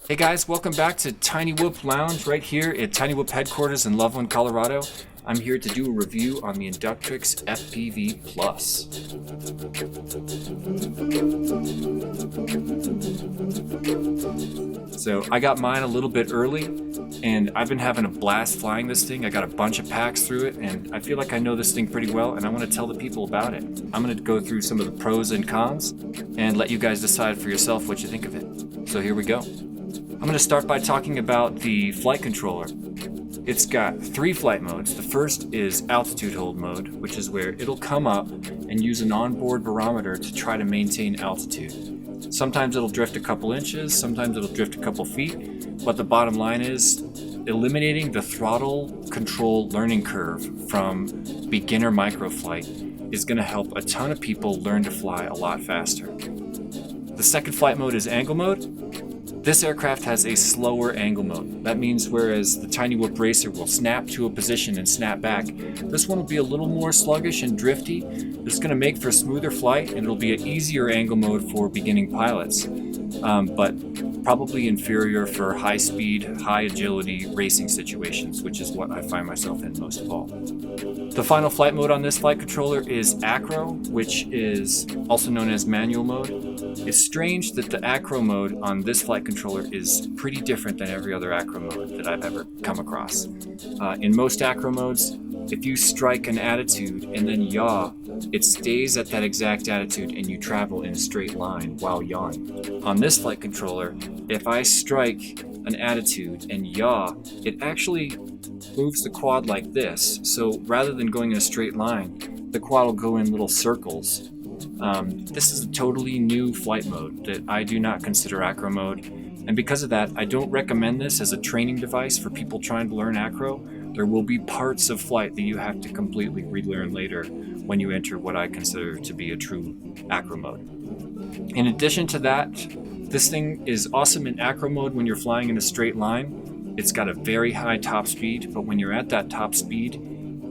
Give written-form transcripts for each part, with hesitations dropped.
Hey guys, welcome back to Tiny Whoop Lounge right here at Tiny Whoop headquarters in Loveland, Colorado. I'm here to do a review on the Inductrix FPV Plus. So I got mine a little bit early and I've been having a blast flying this thing. I got a bunch of packs through it and I feel like I know this thing pretty well and I want to tell the people about it. I'm going to go through some of the pros and cons and let you guys decide for yourself what you think of it. So here we go. I'm going to start by talking about the flight controller. It's got 3 flight modes. The first is altitude hold mode, which is where it'll come up and use an onboard barometer to try to maintain altitude. Sometimes it'll drift a couple inches, sometimes it'll drift a couple feet, but the bottom line is eliminating the throttle control learning curve from beginner microflight is going to help a ton of people learn to fly a lot faster. The second flight mode is angle mode. This aircraft has a slower angle mode. That means whereas the Tiny Whoop Racer will snap to a position and snap back, this one will be a little more sluggish and drifty. This is going to make for a smoother flight and it'll be an easier angle mode for beginning pilots, but probably inferior for high speed, high agility racing situations, which is what I find myself in most of all. The final flight mode on this flight controller is Acro, which is also known as manual mode. It's strange that the Acro mode on this flight controller is pretty different than every other Acro mode that I've ever come across. In most Acro modes, if you strike an attitude and then yaw, it stays at that exact attitude and you travel in a straight line while yawing. On this flight controller, if I strike an attitude and yaw, it actually moves the quad like this. So rather than going in a straight line, the quad will go in little circles. This is a totally new flight mode that I do not consider Acro mode, and because of that, I don't recommend this as a training device for people trying to learn Acro. There will be parts of flight that you have to completely relearn later when you enter what I consider to be a true Acro mode. In addition to that, this thing is awesome in Acro mode when you're flying in a straight line. It's got a very high top speed, but when you're at that top speed,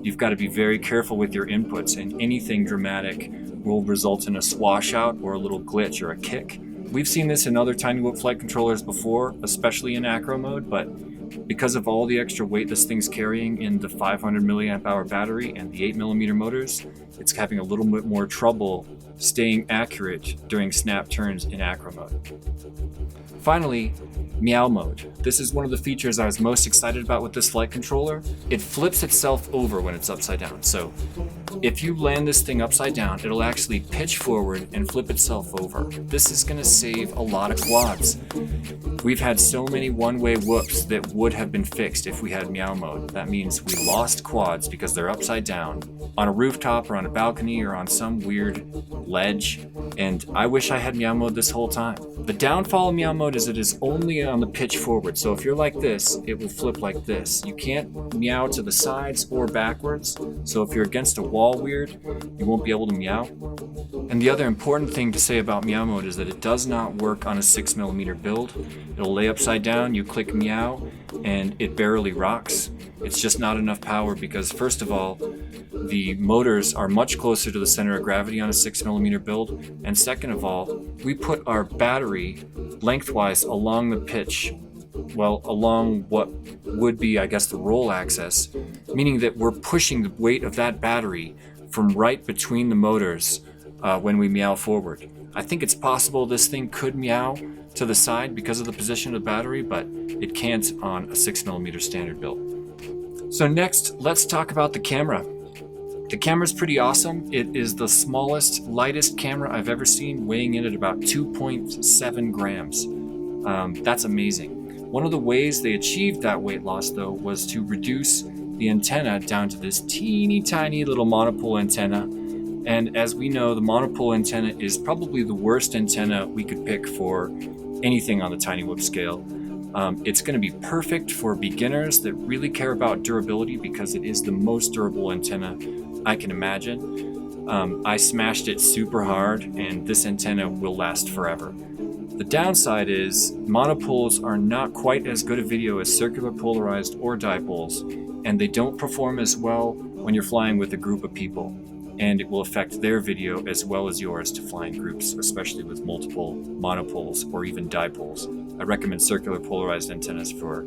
you've got to be very careful with your inputs, and anything dramatic will result in a swash out or a little glitch or a kick. We've seen this in other Tiny Whoop flight controllers before, especially in Acro mode, but because of all the extra weight this thing's carrying in the 500 milliamp hour battery and the 8mm motors, it's having a little bit more trouble staying accurate during snap turns in Acro mode. Finally, meow mode. This is one of the features I was most excited about with this flight controller. It flips itself over when it's upside down. So if you land this thing upside down, it'll actually pitch forward and flip itself over. This is going to save a lot of quads. We've had so many one-way whoops that would have been fixed if we had meow mode. That means we lost quads because they're upside down on a rooftop or on a balcony or on some weird ledge, and I wish I had meow mode this whole time. The downfall of meow mode is it is only on the pitch forward, so if you're like this, it will flip like this. You can't meow to the sides or backwards, so if you're against a wall weird, you won't be able to meow. And the other important thing to say about meow mode is that it does not work on a 6mm build. It'll lay upside down, you click meow, and it barely rocks. It's just not enough power because, first of all, the motors are much closer to the center of gravity on a 6mm build, and second of all, we put our battery lengthwise along the pitch, well, along what would be, I guess, the roll axis, meaning that we're pushing the weight of that battery from right between the motors when we meow forward. I think it's possible this thing could meow to the side because of the position of the battery, but it can't on a 6mm standard build. So next, let's talk about the camera. The camera's pretty awesome. It is the smallest, lightest camera I've ever seen, weighing in at about 2.7 grams. That's amazing. One of the ways they achieved that weight loss, though, was to reduce the antenna down to this teeny tiny little monopole antenna. And as we know, the monopole antenna is probably the worst antenna we could pick for anything on the Tiny Whoop scale. It's going to be perfect for beginners that really care about durability because it is the most durable antenna I can imagine. I smashed it super hard and this antenna will last forever. The downside is monopoles are not quite as good a video as circular polarized or dipoles, and they don't perform as well when you're flying with a group of people. and it will affect their video as well as yours to fly in groups, especially with multiple monopoles or even dipoles. I recommend circular polarized antennas for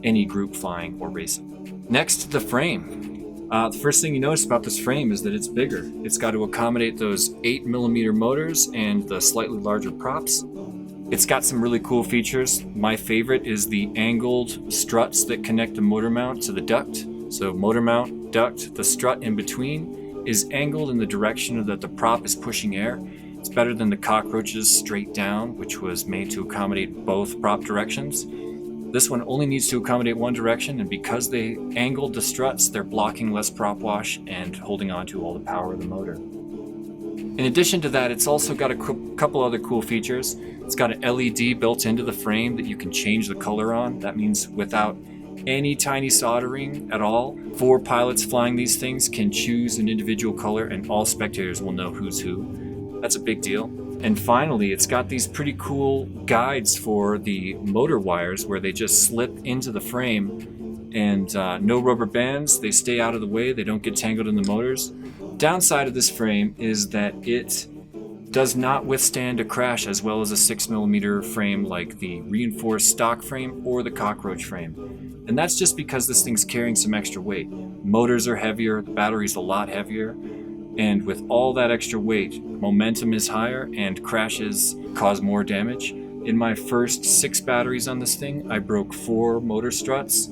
any group flying or racing. Next, the frame. The first thing you notice about this frame is that it's bigger. It's got to accommodate those 8mm motors and the slightly larger props. It's got some really cool features. My favorite is the angled struts that connect the motor mount to the duct. So motor mount, duct, the strut in between is angled in the direction that the prop is pushing air. It's better than the cockroaches straight down, which was made to accommodate both prop directions. This one only needs to accommodate one direction, and because they angled the struts, they're blocking less prop wash and holding on to all the power of the motor. In addition to that, it's also got a couple other cool features. It's got an LED built into the frame that you can change the color on. That means without any tiny soldering at all, 4 pilots flying these things can choose an individual color and all spectators will know who's who. That's a big deal. And finally, it's got these pretty cool guides for the motor wires where they just slip into the frame, and no rubber bands. They stay out of the way. They don't get tangled in the motors. Downside of this frame is that it does not withstand a crash as well as a 6mm frame like the reinforced stock frame or the cockroach frame. And that's just because this thing's carrying some extra weight. Motors are heavier, the battery's a lot heavier, and with all that extra weight, momentum is higher and crashes cause more damage. In my first 6 batteries on this thing, I broke 4 motor struts,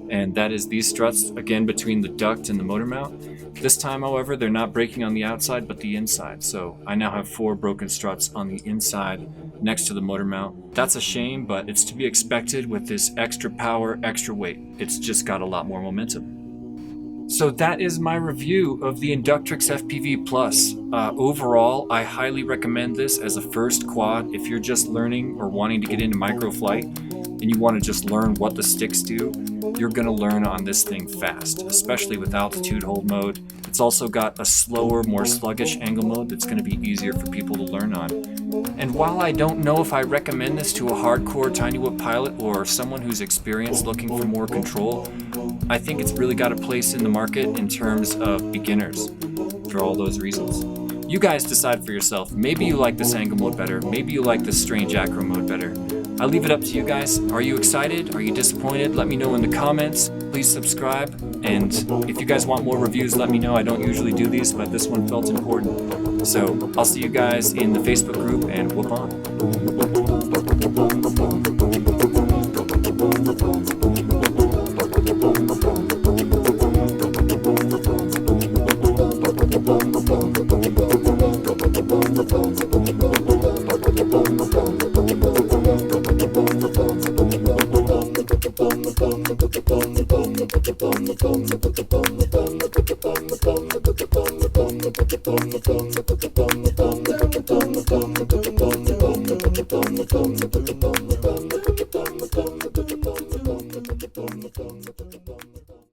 and that is these struts, again, between the duct and the motor mount. This time, however, they're not breaking on the outside, but the inside. So I now have 4 broken struts on the inside next to the motor mount. That's a shame, but it's to be expected with this extra power, extra weight. It's just got a lot more momentum. So that is my review of the Inductrix FPV Plus. Overall, I highly recommend this as a first quad if you're just learning or wanting to get into microflight and you want to just learn what the sticks do. You're going to learn on this thing fast, especially with altitude hold mode. It's also got a slower, more sluggish angle mode that's going to be easier for people to learn on. And while I don't know if I recommend this to a hardcore tiny whoop pilot or someone who's experienced looking for more control, I think it's really got a place in the market in terms of beginners for all those reasons. You guys decide for yourself. Maybe you like this angle mode better. Maybe you like this strange acro mode better. I leave it up to you guys. Are you excited? Are you disappointed? Let me know in the comments. Please subscribe. And if you guys want more reviews, let me know. I don't usually do these, but this one felt important. So I'll see you guys in the Facebook group, and whoop on.